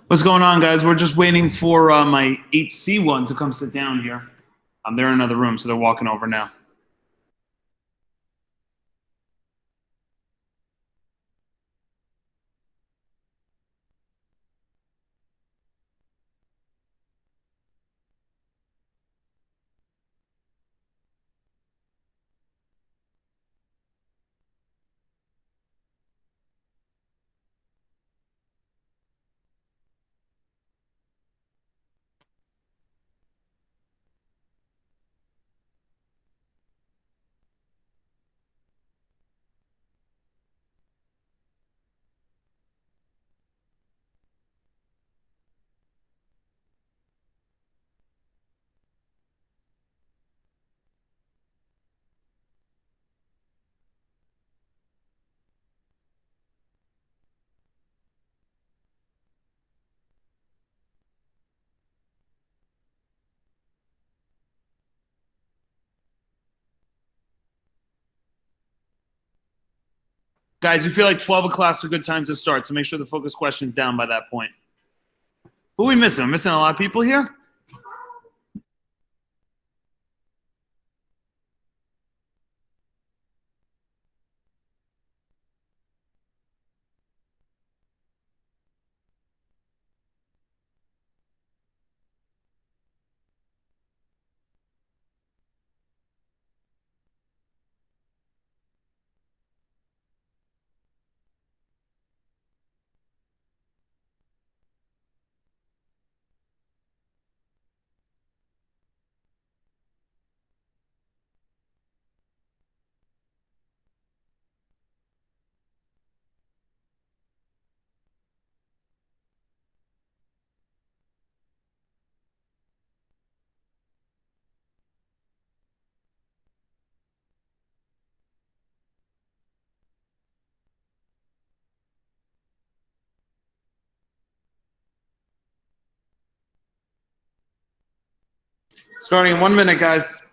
What's going on, guys? We're just waiting for my 8C1 to come sit down here. They're in another room, so they're walking over now. Guys, we feel like 12 o'clock is a good time to start, so make sure the focus question's down by that point. Who are we missing? I'm missing a lot of people here? Starting in 1 minute, guys.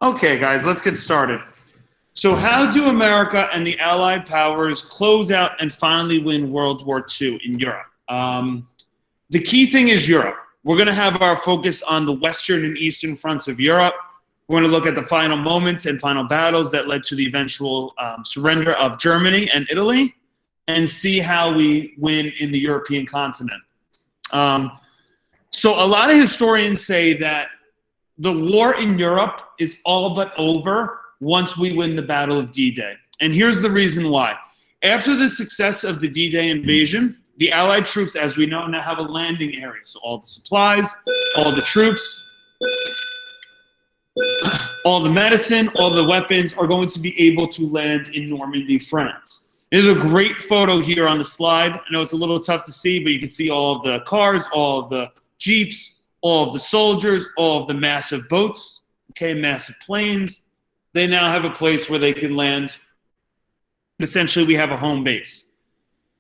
Okay, guys, let's get started. So how do America and the Allied powers close out and finally win World War II in Europe? The key thing is Europe. We're going to have our focus on the western and eastern fronts of Europe. We're going to look at the final moments and final battles that led to the eventual surrender of Germany and Italy, and see how we win in the European continent. So a lot of historians say that the war in Europe is all but over once we win the Battle of D-Day. And here's the reason why. After the success of the D-Day invasion, the Allied troops, as we know, now have a landing area. So all the supplies, all the troops, all the medicine, all the weapons are going to be able to land in Normandy, France. There's a great photo here on the slide. I know it's a little tough to see, but you can see all of the cars, all of the jeeps, all of the soldiers, all of the massive boats, okay, massive planes. They now have a place where they can land. Essentially, we have a home base.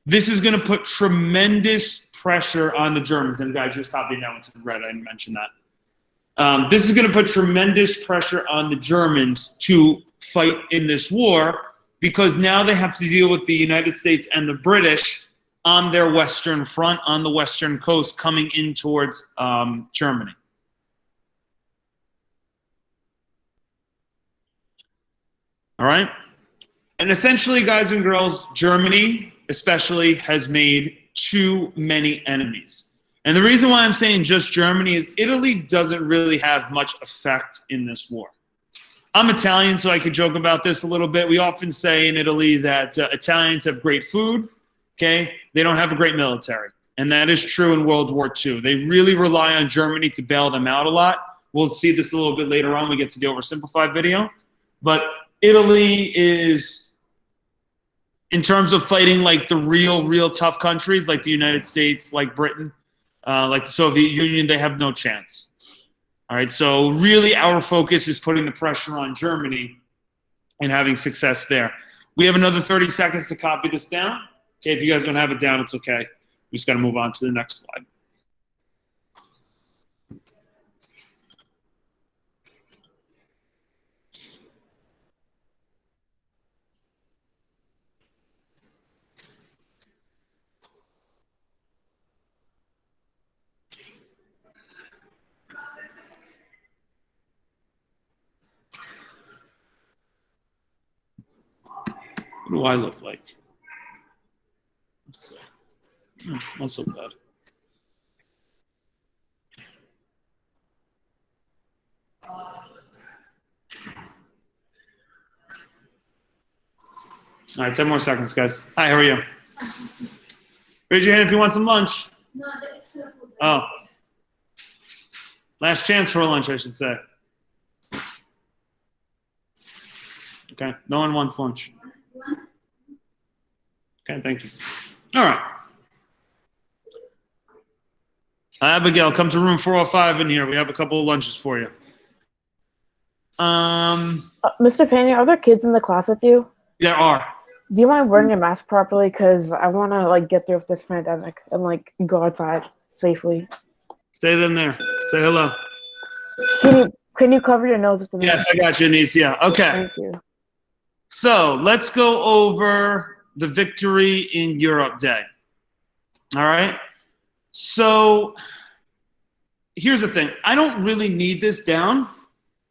This is going to put tremendous pressure on the Germans. And guys, just copy that one in red. I didn't mention that. This is going to put tremendous pressure on the Germans to fight in this war, because now they have to deal with the United States and the British on their western front, on the western coast, coming in towards Germany. All right? And essentially, guys and girls, Germany especially has made too many enemies. And the reason why I'm saying just Germany is Italy doesn't really have much effect in this war. I'm Italian, so I could joke about this a little bit. We often say in Italy that Italians have great food, okay, they don't have a great military. And that is true in World War II. They really rely on Germany to bail them out a lot. We'll see this a little bit later on. We get to the oversimplified video. But Italy is, in terms of fighting like the real tough countries, like the United States, like Britain, like the Soviet Union, they have no chance. All right, so really our focus is putting the pressure on Germany and having success there. We have another 30 seconds to copy this down. Okay, if you guys don't have it down, it's okay. We just got to move on to the next slide. What do I look like? Let's see. Not so bad. All right, 10 more seconds, guys. Hi, how are you? Raise your hand if you want some lunch. Oh. Last chance for a lunch, I should say. Okay, no one wants lunch. Okay, thank you. All right. Abigail, come to room 405 in here. We have a couple of lunches for you. Mr. Pena, are there kids in the class with you? There are. Do you mind wearing your mask properly? Because I want to like get through with this pandemic and like go outside safely. Stay in there. Say hello. Can you cover your nose with the mask? Yes, I got you, Anicia. Okay. Thank you. So let's go over the Victory in Europe Day. All right. So here's the thing. I don't really need this down.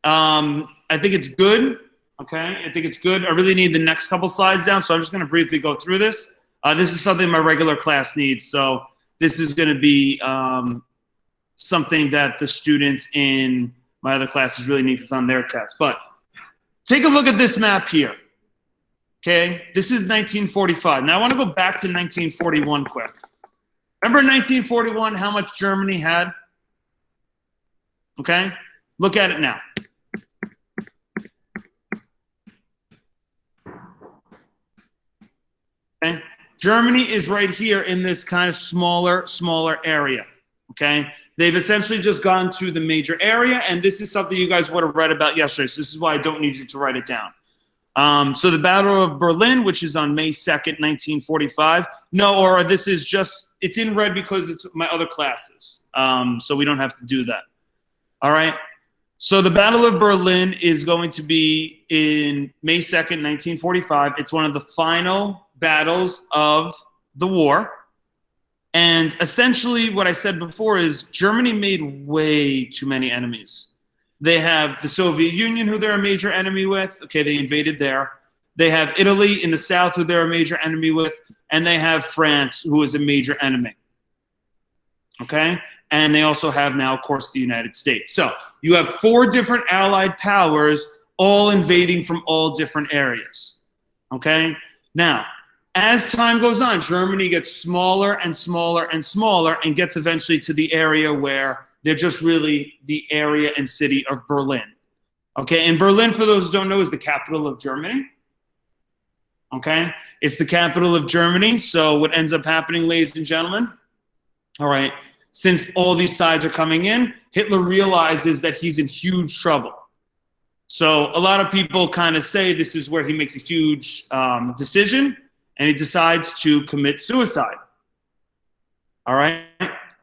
I think it's good. Okay. I think it's good. I really need the next couple slides down. So I'm just going to briefly go through this. This is something my regular class needs. So this is going to be something that the students in my other classes really need because it's on their test. But take a look at this map here. Okay. This is 1945. Now I want to go back to 1941 quick. Remember 1941, how much Germany had? Okay? Look at it now. Okay? Germany is right here in this kind of smaller area. Okay? They've essentially just gone to the major area, and this is something you guys would have read about yesterday, so this is why I don't need you to write it down. So the Battle of Berlin, which is on May 2nd, 1945. No, or this is just, it's in red because it's my other classes. So we don't have to do that. All right. So the Battle of Berlin is going to be in May 2nd, 1945. It's one of the final battles of the war. And essentially what I said before is Germany made way too many enemies. They have the Soviet Union, who they're a major enemy with. Okay, they invaded there. They have Italy in the south, who they're a major enemy with. And they have France, who is a major enemy. Okay? And they also have now, of course, the United States. So you have 4 different allied powers all invading from all different areas. Okay? Now, as time goes on, Germany gets smaller and smaller and smaller and gets eventually to the area where they're just really the area and city of Berlin. Okay, and Berlin, for those who don't know, is the capital of Germany. Okay, it's the capital of Germany. So what ends up happening, ladies and gentlemen, all right, since all these sides are coming in, Hitler realizes that he's in huge trouble. So a lot of people kind of say this is where he makes a huge decision, and he decides to commit suicide. All right?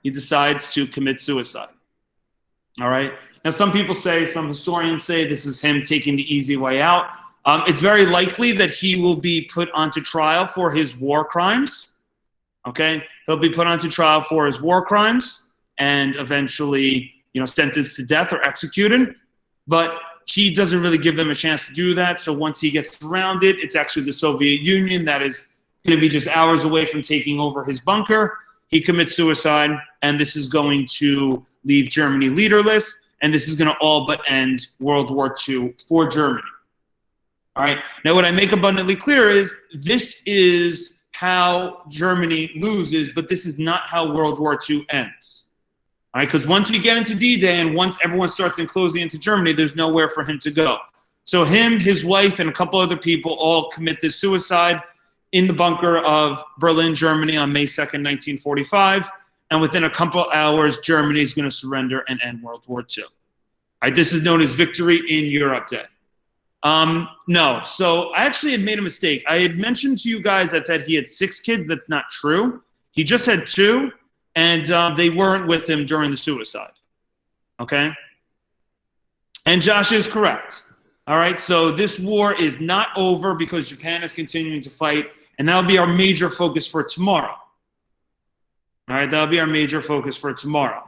He decides to commit suicide. All right? Now, some people say, some historians say this is him taking the easy way out. It's very likely that he will be put onto trial for his war crimes. Okay? He'll be put onto trial for his war crimes and eventually, sentenced to death or executed. But he doesn't really give them a chance to do that. So once he gets surrounded, it's actually the Soviet Union that is going to be just hours away from taking over his bunker. He commits suicide, and this is going to leave Germany leaderless, and this is going to all but end World War II for Germany. All right. Now, what I make abundantly clear is this is how Germany loses, but this is not how World War II ends. All right, because once we get into D-Day and once everyone starts enclosing into Germany, there's nowhere for him to go. So him, his wife, and a couple other people all commit this suicide in the bunker of Berlin, Germany on May 2nd, 1945. And within a couple hours, Germany is going to surrender and end World War II. All right, this is known as Victory in Europe Day. No, so I actually had made a mistake. I had mentioned to you guys that he had 6 kids. That's not true. He just had 2, and they weren't with him during the suicide. Okay? And Josh is correct. All right, so this war is not over because Japan is continuing to fight, and that'll be our major focus for tomorrow. All right, that'll be our major focus for tomorrow.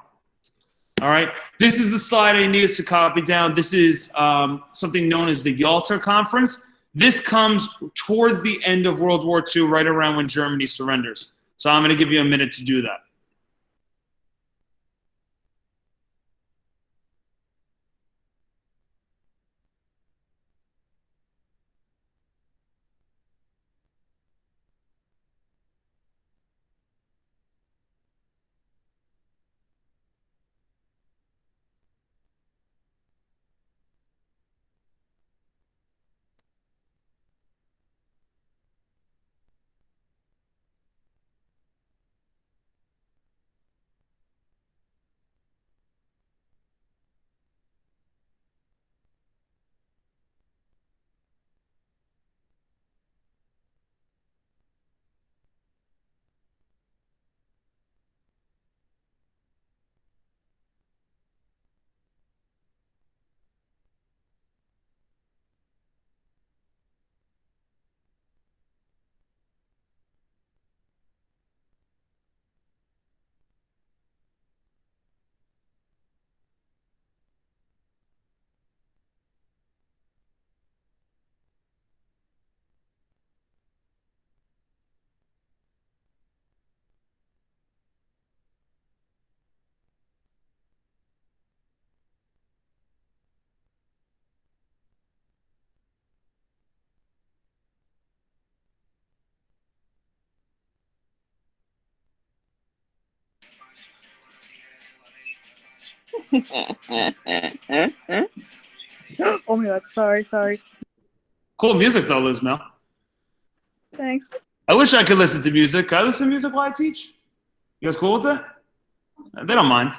All right, this is the slide I need us to copy down. This is something known as the Yalta Conference. This comes towards the end of World War II, right around when Germany surrenders. So I'm going to give you a minute to do that. Oh my god, sorry. Cool music though, Liz Mel. Thanks. I wish I could listen to music. Can I listen to music while I teach? You guys cool with it? They don't mind.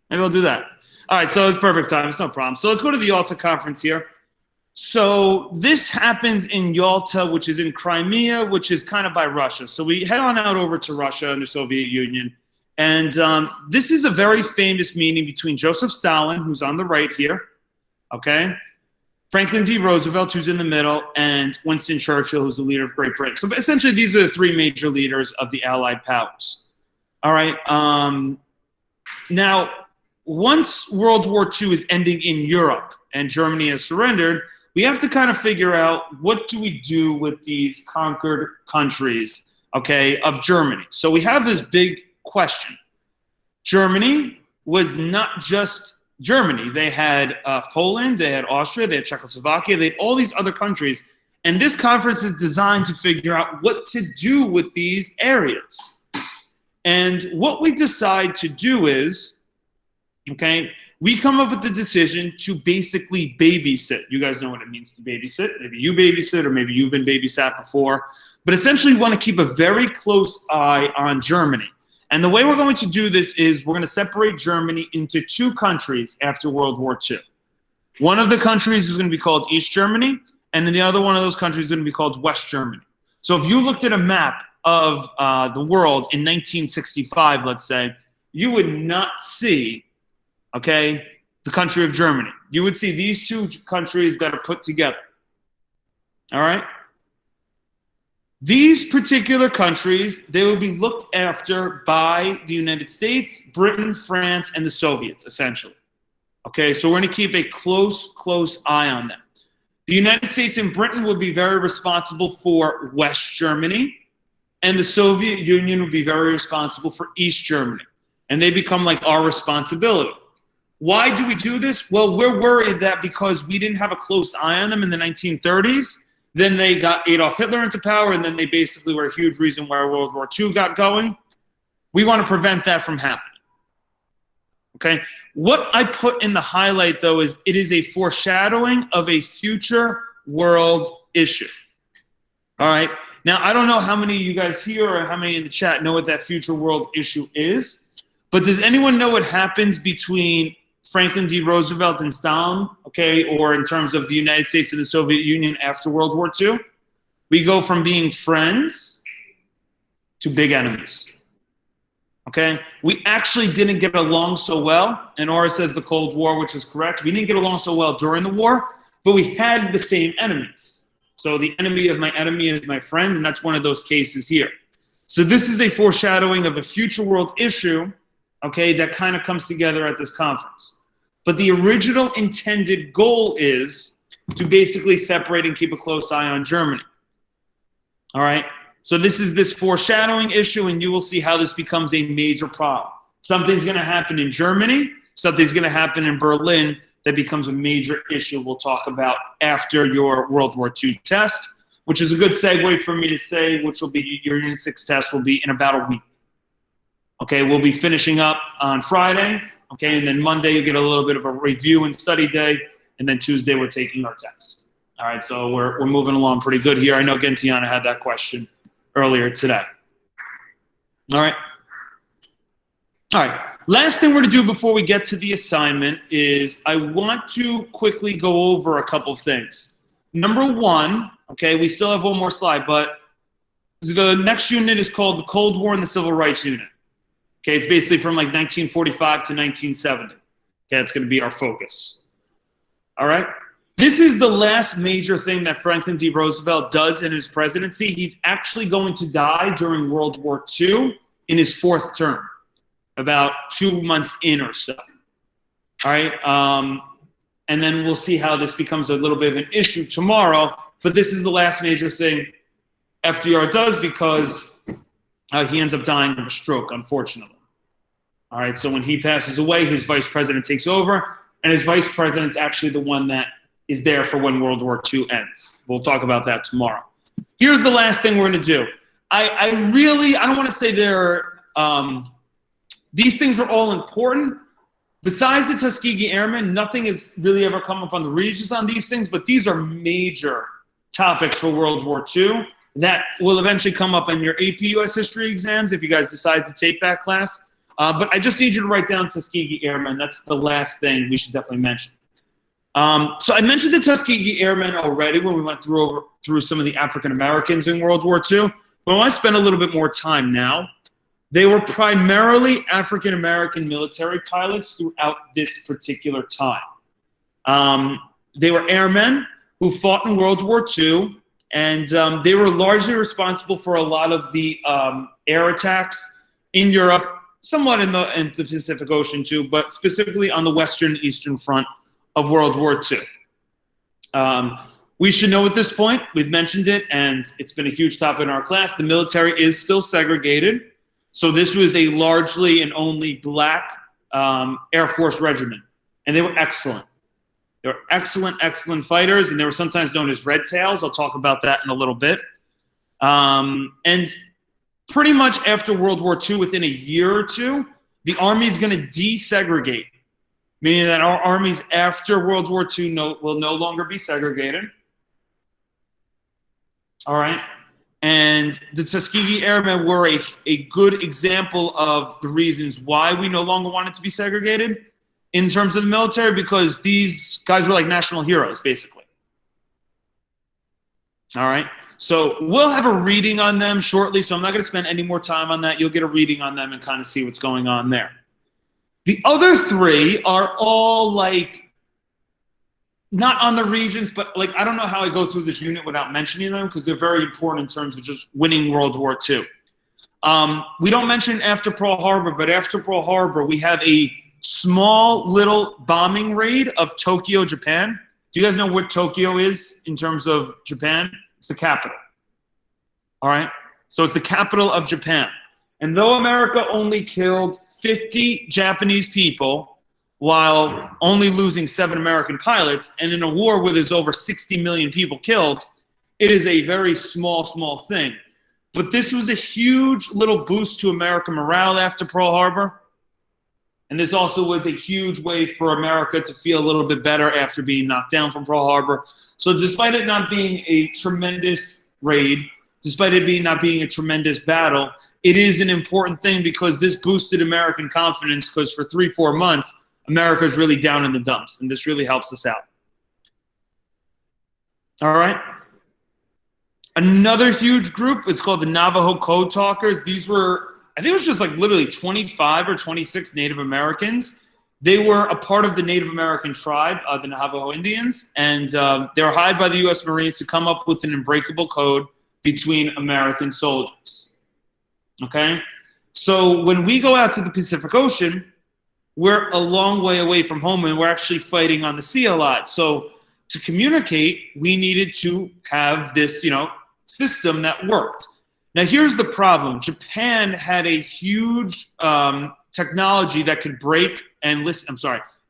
Maybe I'll do that. All right, so it's perfect time. It's no problem. So let's go to the Yalta Conference here. So this happens in Yalta, which is in Crimea, which is kind of by Russia. So we head on out over to Russia and the Soviet Union. And this is a very famous meeting between Joseph Stalin, who's on the right here, okay, Franklin D. Roosevelt, who's in the middle, and Winston Churchill, who's the leader of Great Britain. So essentially, these are the 3 major leaders of the Allied powers. All right. Now, once World War II is ending in Europe and Germany has surrendered, we have to kind of figure out what do we do with these conquered countries, okay, of Germany. So we have this big question. Germany was not just Germany. They had Poland, they had Austria, they had Czechoslovakia, they had all these other countries. And this conference is designed to figure out what to do with these areas. And what we decide to do is, okay, we come up with the decision to basically babysit. You guys know what it means to babysit. Maybe you babysit or maybe you've been babysat before. But essentially we want to keep a very close eye on Germany. And the way we're going to do this is we're going to separate Germany into 2 countries after World War II. One of the countries is going to be called East Germany, and then the other one of those countries is going to be called West Germany. So if you looked at a map of the world in 1965, let's say, you would not see, okay, the country of Germany. You would see these 2 countries that are put together. All right? These particular countries, they will be looked after by the United States, Britain, France, and the Soviets, essentially. Okay, so we're going to keep a close eye on them. The United States and Britain will be very responsible for West Germany, and the Soviet Union will be very responsible for East Germany. And they become like our responsibility. Why do we do this? Well, we're worried that because we didn't have a close eye on them in the 1930s, Then they got Adolf Hitler into power, and then they basically were a huge reason why World War II got going. We want to prevent that from happening. Okay? What I put in the highlight, though, is it is a foreshadowing of a future world issue. All right? Now, I don't know how many of you guys here or how many in the chat know what that future world issue is, but does anyone know what happens between Franklin D. Roosevelt and Stalin, okay, or in terms of the United States and the Soviet Union after World War II? We go from being friends to big enemies, okay? We actually didn't get along so well, and Aura says the Cold War, which is correct. We didn't get along so well during the war, but we had the same enemies. So the enemy of my enemy is my friend, and that's one of those cases here. So this is a foreshadowing of a future world issue, okay, that kind of comes together at this conference. But the original intended goal is to basically separate and keep a close eye on Germany. All right? So this is this foreshadowing issue, and you will see how this becomes a major problem. Something's going to happen in Germany. Something's going to happen in Berlin that becomes a major issue we'll talk about after your World War II test, which is a good segue for me to say, which will be your Unit 6 test will be in about a week. Okay, we'll be finishing up on Friday, okay, and then Monday you get a little bit of a review and study day, and then Tuesday we're taking our test. All right, so we're moving along pretty good here. I know Gentiana had that question earlier today. All right. All right, last thing we're going to do before we get to the assignment is I want to quickly go over a couple things. Number one, okay, we still have one more slide, but the next unit is called the Cold War and the Civil Rights Unit. Okay, it's basically from like 1945 to 1970. Okay, that's going to be our focus. All right? This is the last major thing that Franklin D. Roosevelt does in his presidency. He's actually going to die during World War II in his 4th term, about 2 months in or so. All right? And then we'll see how this becomes a little bit of an issue tomorrow. But this is the last major thing FDR does because he ends up dying of a stroke, unfortunately. All right, so when he passes away, his vice president takes over, and his vice president's actually the one that is there for when World War II ends. We'll talk about that tomorrow. Here's the last thing we're going to do. I don't want to say these things are all important. Besides the Tuskegee Airmen, nothing has really ever come up on the Regis on these things, but these are major topics for World War II that will eventually come up in your AP US History exams if you guys decide to take that class. But I just need you to write down Tuskegee Airmen. That's the last thing we should definitely mention. So I mentioned the Tuskegee Airmen already when we went through some of the African Americans in World War II, but I want to spend a little bit more time now. They were primarily African American military pilots throughout this particular time. They were airmen who fought in World War II, and they were largely responsible for a lot of the air attacks in Europe, somewhat in the Pacific Ocean too, but specifically on the Western and Eastern Front of World War II. We should know at this point, we've mentioned it, and it's been a huge topic in our class, the military is still segregated. So this was a largely and only black Air Force regiment, and they were excellent. They were excellent, excellent fighters, and they were sometimes known as Red Tails. I'll talk about that in a little bit. And pretty much after World War II, within a year or two, the Army is going to desegregate, meaning that our armies after World War II will no longer be segregated. All right? And the Tuskegee Airmen were a good example of the reasons why we no longer wanted to be segregated in terms of the military, because these guys were like national heroes, basically. All right? So we'll have a reading on them shortly, so I'm not going to spend any more time on that. You'll get a reading on them and kind of see what's going on there. The other three are all like not on the regions, but like I don't know how I go through this unit without mentioning them because they're very important in terms of just winning World War II. We don't mention after Pearl Harbor, but after Pearl Harbor, we have a small little bombing raid of Tokyo, Japan. Do you guys know what Tokyo is in terms of Japan? It's the capital. All right? So it's the capital of Japan. And though America only killed 50 Japanese people while only losing 7 American pilots, and in a war where there's over 60 million people killed, it is a very small thing. But this was a huge little boost to American morale after Pearl Harbor. And this also was a huge way for America to feel a little bit better after being knocked down from Pearl Harbor. So despite it not being a tremendous raid, despite it not being a tremendous battle, it is an important thing because this boosted American confidence because for 3-4 months, America's really down in the dumps, and this really helps us out. All right. Another huge group is called the Navajo Code Talkers. These were, I think it was just like literally 25 or 26 Native Americans. They were a part of the Native American tribe, the Navajo Indians, and they were hired by the U.S. Marines to come up with an unbreakable code between American soldiers. Okay? So when we go out to the Pacific Ocean, we're a long way away from home, and we're actually fighting on the sea a lot. So to communicate, we needed to have this, system that worked. Now, here's the problem. Japan had a huge technology that could break and listen.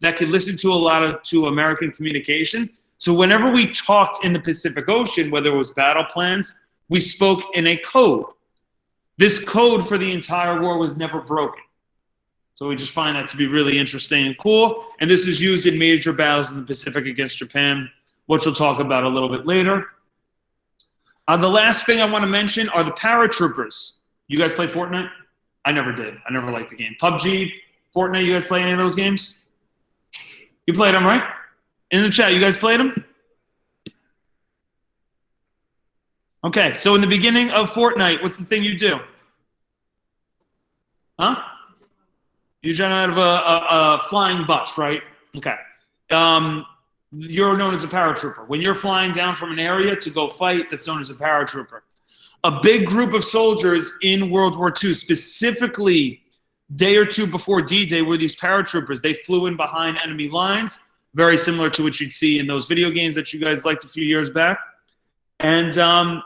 That could listen to American communication. So whenever we talked in the Pacific Ocean, whether it was battle plans, we spoke in a code. This code for the entire war was never broken. So we just find that to be really interesting and cool. And this is used in major battles in the Pacific against Japan, which we'll talk about a little bit later. The last thing I want to mention are the paratroopers. You guys play Fortnite? I never did. I never liked the game. PUBG, Fortnite, you guys play any of those games? You played them, right? In the chat, you guys played them? Okay, so in the beginning of Fortnite, what's the thing you do? Huh? You jump out of a flying bus, right? Okay. You're known as a paratrooper. When you're flying down from an area to go fight, that's known as a paratrooper. A big group of soldiers in World War II, specifically day or two before D-Day, were these paratroopers. They flew in behind enemy lines, very similar to what you'd see in those video games that you guys liked a few years back. And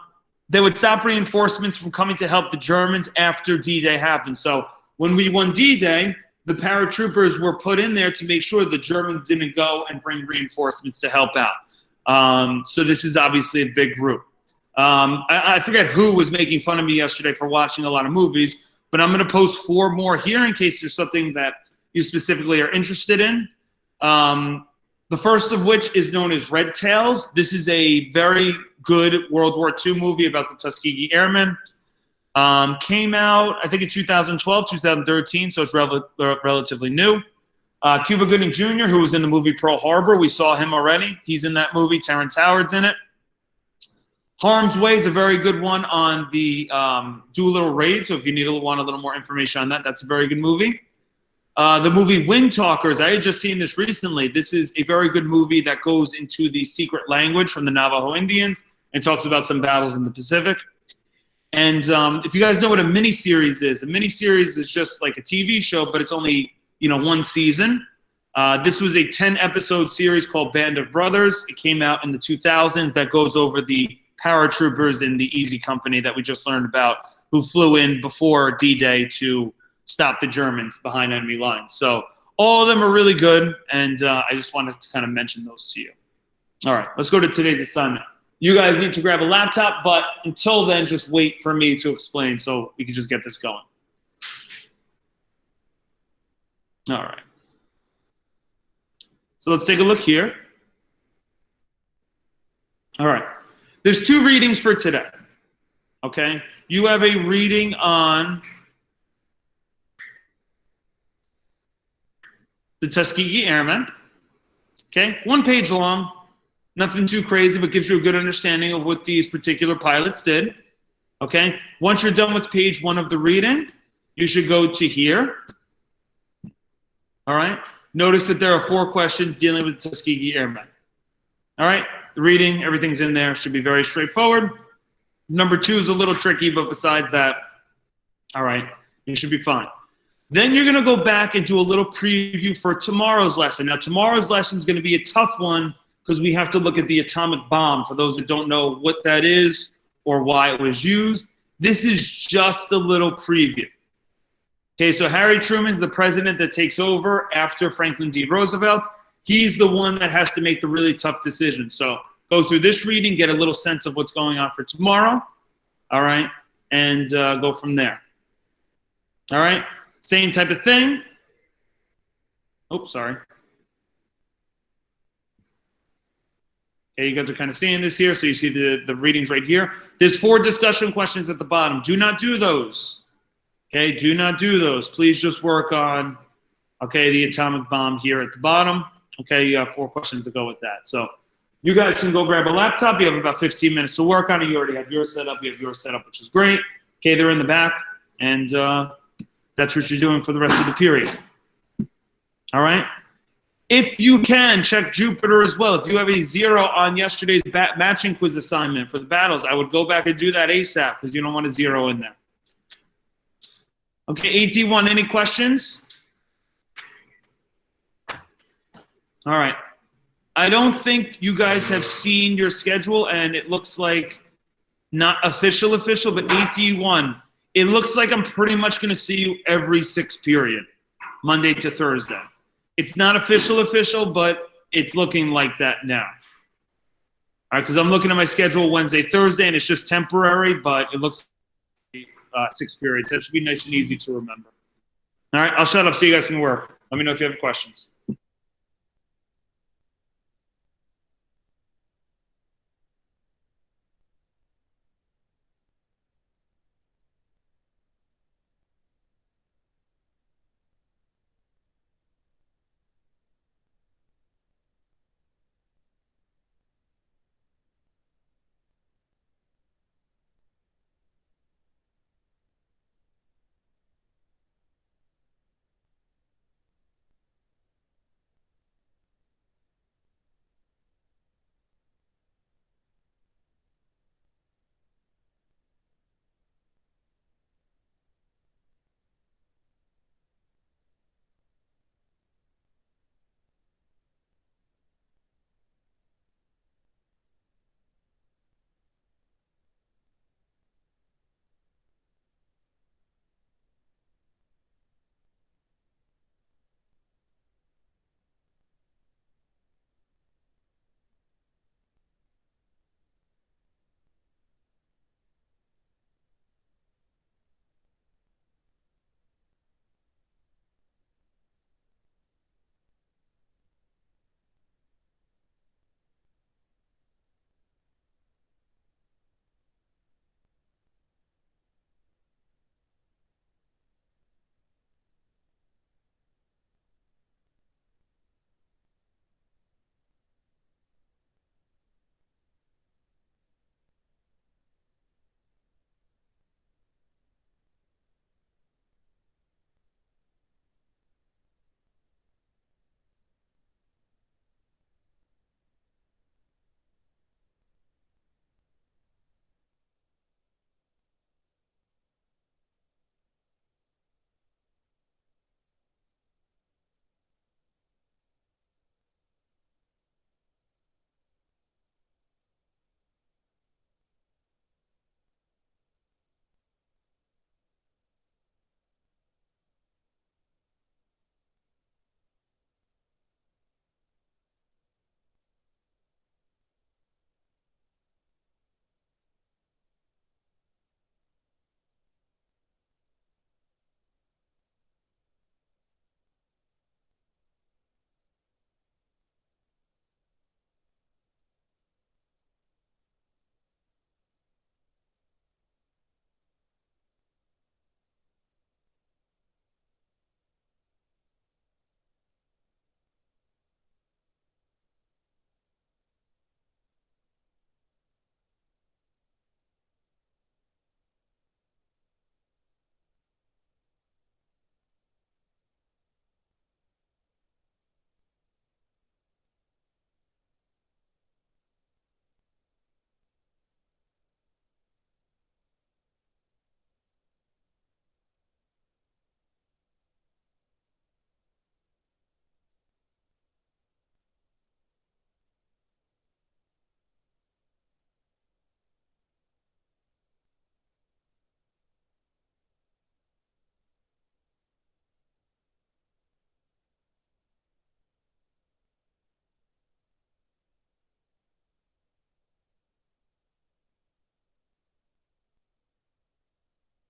they would stop reinforcements from coming to help the Germans after D-Day happened. So when we won D-Day, the paratroopers were put in there to make sure the Germans didn't go and bring reinforcements to help out. So this is obviously a big group. I forget who was making fun of me yesterday for watching a lot of movies, but I'm going to post 4 more here in case there's something that you specifically are interested in. The first of which is known as Red Tails. This is a very good World War II movie about the Tuskegee Airmen. Came out, I think, in 2012, 2013, so it's relatively new. Cuba Gooding Jr., who was in the movie Pearl Harbor, we saw him already. He's in that movie. Terrence Howard's in it. Harm's Way is a very good one on the Doolittle raid, so if you want a little more information on that, that's a very good movie. The movie Wind Talkers, I had just seen this recently. This is a very good movie that goes into the secret language from the Navajo Indians and talks about some battles in the Pacific. And if you guys know what a miniseries is just like a TV show, but it's only, 1 season. This was a 10-episode series called Band of Brothers. It came out in the 2000s that goes over the paratroopers in the Easy Company that we just learned about, who flew in before D-Day to stop the Germans behind enemy lines. So all of them are really good, and I just wanted to kind of mention those to you. All right, let's go to today's assignment. You guys need to grab a laptop, but until then, just wait for me to explain so we can just get this going. All right. So let's take a look here. All right. There's 2 readings for today, okay? You have a reading on the Tuskegee Airmen, okay? 1 page long. Nothing too crazy, but gives you a good understanding of what these particular pilots did, okay? Once you're done with page 1 of the reading, you should go to here, all right? Notice that there are 4 questions dealing with Tuskegee Airmen, all right? The reading, everything's in there, should be very straightforward. Number 2 is a little tricky, but besides that, all right, you should be fine. Then you're going to go back and do a little preview for tomorrow's lesson. Now, tomorrow's lesson is going to be a tough one, because we have to look at the atomic bomb. For those that don't know what that is or why it was used, this is just a little preview. Okay, so Harry Truman's the president that takes over after Franklin D. Roosevelt. He's the one that has to make the really tough decisions. So go through this reading, get a little sense of what's going on for tomorrow, all right, and go from there. All right, same type of thing. Oops, sorry. Okay, you guys are kind of seeing this here, so you see the readings right here. There's 4 discussion questions at the bottom. Do not do those. Okay, do not do those. Please just work on, okay, the atomic bomb here at the bottom. Okay, you have 4 questions to go with that. So you guys can go grab a laptop. You have about 15 minutes to work on it. You already have yours set up. You have yours set up, which is great. Okay, they're in the back, and that's what you're doing for the rest of the period. All right? If you can, check Jupyter as well. If you have a 0 on yesterday's matching quiz assignment for the battles, I would go back and do that ASAP because you don't want a 0 in there. Okay, AD1, any questions? All right. I don't think you guys have seen your schedule, and it looks like not official, but AD1. It looks like I'm pretty much going to see you every 6th period, Monday to Thursday. It's not official, but it's looking like that now. All right, because I'm looking at my schedule Wednesday, Thursday, and it's just temporary, but it looks like 6 periods. That should be nice and easy to remember. All right, I'll shut up so you guys can work. Let me know if you have any questions.